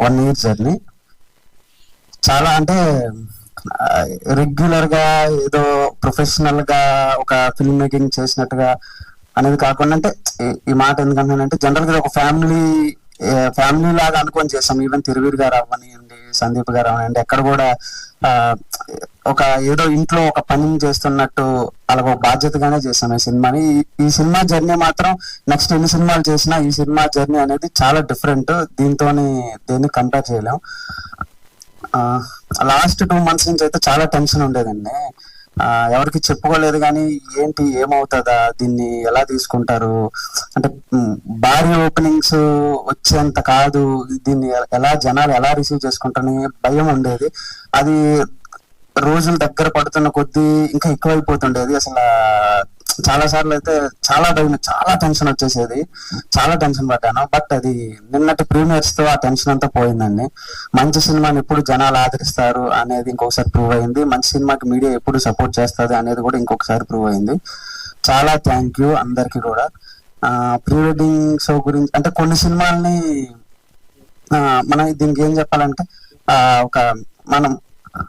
1 year journey. చాలా అంటే regular గా ఏదో ప్రొఫెషనల్ గా ఒక ఫిల్మ్ మేకింగ్ చేసినట్టుగా అనేది కాకుండా, అంటే ఈ మాట ఎందుకంటానంటే జనరల్ గా ఒక ఫ్యామిలీ లాగా అనుకొని చేస్తాం. ఈవెన్ తిరువీర్ గారు అవనివ్వండి, సందీప్ గారు అవనండి, ఎక్కడ కూడా ఒక ఏదో ఇంట్లో ఒక పని చేస్తున్నట్టు అలాగ ఒక బాధ్యతగానే చేస్తాం ఈ సినిమాని. ఈ సినిమా జర్నీ మాత్రం నెక్స్ట్ ఎన్ని సినిమాలు చేసినా ఈ సినిమా జర్నీ అనేది చాలా డిఫరెంట్. దేన్ని కంపేర్ చేయలేం. లాస్ట్ 2 months నుంచి అయితే చాలా టెన్షన్ ఉండేదండి. ఎవరికి చెప్పుకోలేదు, కానీ ఏంటి ఏమవుతుందా, దీన్ని ఎలా తీసుకుంటారు, అంటే భారీ ఓపెనింగ్స్ వచ్చేంత కాదు, దీన్ని జనాలు ఎలా రిసీవ్ చేసుకుంటారని భయం ఉండేది. అది రోజులు దగ్గర పడుతున్న కొద్దీ ఇంకా ఎక్కువైపోతుండేది. అసలు చాలా సార్లు అయితే చాలా టెన్షన్ వచ్చేసేది, చాలా టెన్షన్ పడ్డాను. బట్ అది నిన్నటి ప్రీమియర్స్ తో ఆ టెన్షన్ అంతా పోయిందండి. మంచి సినిమాని ఎప్పుడు జనాలు ఆదరిస్తారు అనేది ఇంకొకసారి ప్రూవ్ అయింది. మంచి సినిమాకి మీడియా ఎప్పుడు సపోర్ట్ చేస్తుంది అనేది కూడా ఇంకొకసారి ప్రూవ్ అయింది. చాలా థ్యాంక్ యూ అందరికి కూడా. ప్రీ వెడ్డింగ్ షో గురించి అంటే కొన్ని సినిమాల్ని మనం దీనికి ఏం చెప్పాలంటే మనం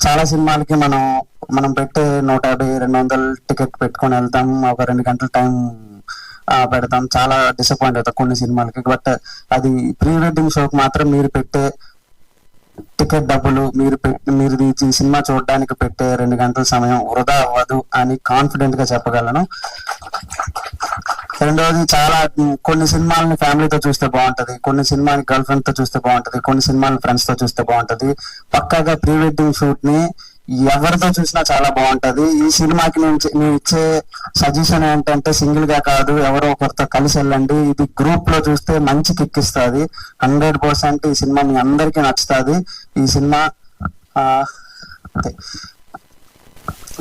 చాలా సినిమాలకి మనం పెట్టే 150-200 టికెట్ పెట్టుకొని వెళ్తాం, ఒక 2 గంటల టైం పెడతాం, చాలా డిసప్పాయింట్ అవుతాం కొన్ని సినిమాలకి. బట్ అది ప్రీ వెడ్డింగ్ షోకి మాత్రం మీరు పెట్టే టికెట్ డబ్బులు, మీరు ఈ సినిమా చూడడానికి పెట్టే 2 గంటల సమయం వృధా అవ్వదు అని కాన్ఫిడెంట్ గా చెప్పగలను. రెండోది, కొన్ని సినిమాలని ఫ్యామిలీతో చూస్తే బాగుంటది, కొన్ని సినిమాని గర్ల్ ఫ్రెండ్ తో చూస్తే బాగుంటది, కొన్ని సినిమాని ఫ్రెండ్స్ తో చూస్తే బాగుంటది. పక్కాగా ప్రీ వెడ్డింగ్ షూట్ ని ఎవరితో చూసినా చాలా బాగుంటది. ఈ సినిమాకి నేను ఇచ్చే సజెషన్ ఏంటంటే సింగిల్ గా కాదు, ఎవరో ఒకరితో కలిసి వెళ్ళండి. ఇది గ్రూప్ లో చూస్తే మంచి కిక్ ఇస్తుంది. 100% ఈ సినిమా మీ అందరికీ నచ్చుతుంది. ఈ సినిమా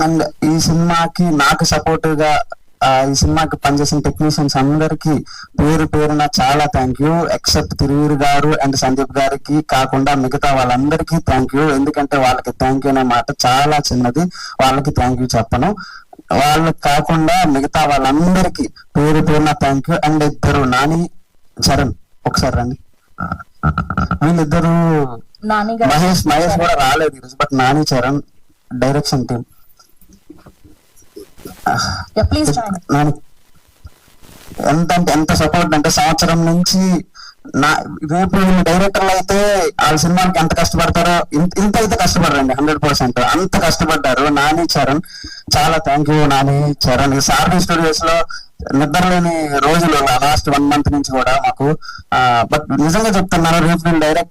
అండ్ ఈ సినిమాకి నాకు సపోర్టివ్ గా ఈ సినిమాకి పనిచేసిన టెక్నీషియన్స్ అందరికి పేరున చాలా థ్యాంక్ యూ. ఎక్సెప్ట్ తిరువీర్ గారు అండ్ సందీప్ గారికి కాకుండా మిగతా వాళ్ళందరికీ థ్యాంక్ యూ. ఎందుకంటే వాళ్ళకి థ్యాంక్ యూ అనే మాట చాలా చిన్నది, వాళ్ళకి థ్యాంక్ యూ చెప్పను. వాళ్ళకి కాకుండా మిగతా వాళ్ళందరికీ పేరున థ్యాంక్ యూ. అండ్ ఇద్దరు నాని చరణ్, ఒకసారి రండి. వీళ్ళిద్దరు మహేష్ కూడా రాలేదు ఈరోజు, but Nani Charan direction team ఎంత సపోర్ట్ అంటే సంవత్సరం నుంచి రేపు డైరెక్టర్లు అయితే వాళ్ళ సినిమాకి ఎంత కష్టపడతారో ఇంత అయితే కష్టపడరండి. 100% అంత కష్టపడ్డారు నాని చరణ్. చాలా థ్యాంక్ యూ నాని చరణ్. సార్వి స్టూడియోస్ లో నిద్రలేని రోజులు లాస్ట్ 1 month నుంచి కూడా మాకు. బట్ నిజంగా చెప్తున్నాను, రేపు నేను డైరెక్ట్